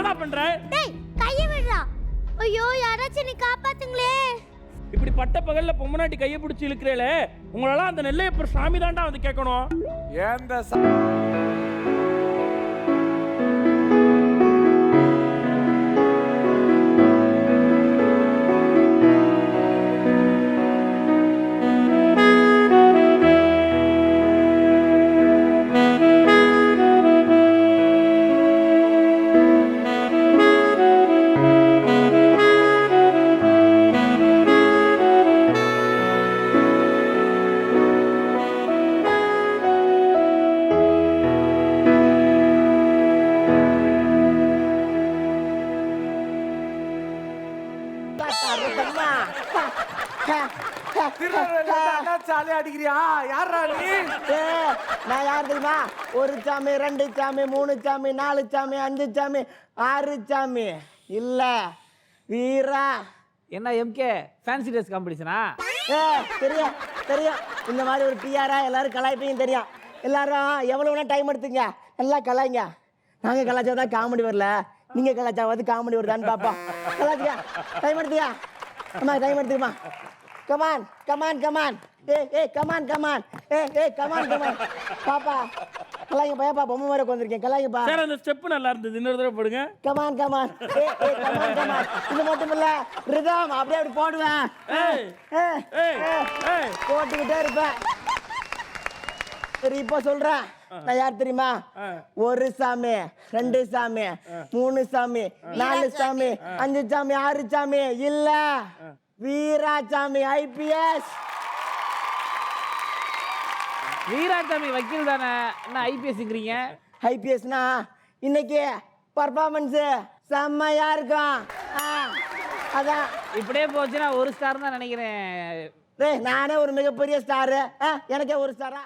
என்னடா பண்ற? டேய் கைய விடுடா. ஐயோ யாராச்சும் நீ காப்பாத்துங்களே. இப்படி பட்ட பகல்ல பொம்மனாட்டி கையை பிடிச்சி இழுக்கிறேளே, உங்களெல்லாம் அந்த நெல்லையப்பர் சாமி தான்டா வந்து கேட்கணும். ஏந்த அடிக்கிறியா? யாரா நீ? நான் யார் தெரியுமா? ஒரு சாமி, 2 சாமி, 3 சாமி, 4 சாமி, 5 சாமி, 6 சாமி இல்ல வீரா. என்ன எம்கே ஃபேன்சி ட்ரெஸ் காம்படிஷனா? தெரியும் தெரியும். இந்த மாதிரி ஒரு டிஆரா எல்லாரும் கலாய்ப்பீங்க தெரியும். எல்லாரும் எவ்வளவு டைம் எடுத்துங்க, எல்லாம் கலாய்ங்க. நாங்க கலாச்சாரம் காமெடி வரல, நீங்க கலாச்சாரம் காமெடி வருதான்னு பாப்போம். கலாச்சியா டைம் எடுத்தியா? அம்மா டைம் எடுத்துக்கமா. Come on come on come on. Come on come on. Come on come on. பாப்பா கலாய்ங்க பையப்பா, பொம்மை மாதிரி உட்காந்துருக்கேன். கலாய்ங்கப்பா. சார் அந்த ஸ்டெப் நல்லா இருந்தது, இன்னொரு தடவை போடுங்க. Come on come on. Come on come on. இது மட்டும் இல்ல, ரிதம் அப்படியே அப்படி போடுவேன். போட்டுக்கிட்டே இருப்பேன். சரி இப்போ சொல்றேன், நான் யார் தெரியுமா? ஒரு சாமி, 2 சாமி, 3 சாமி, 4 சாமி, 5 சாமி, 6 சாமி இல்ல வீராசாமி ஐபிஎஸ். வீராசாமி வக்கீல் தானே, என்ன ஐபிஎஸ்ங்கிறீங்க? ஐபிஎஸ்னா இன்னைக்கு பர்ஃபார்மன்ஸ் செம்மையா இருக்கும். அதான் இப்படியே போச்சுன்னா 1 ஸ்டார் தான் நினைக்கிறேன். நானே ஒரு மிகப்பெரிய ஸ்டாரு, எனக்கே 1 ஸ்டாரா?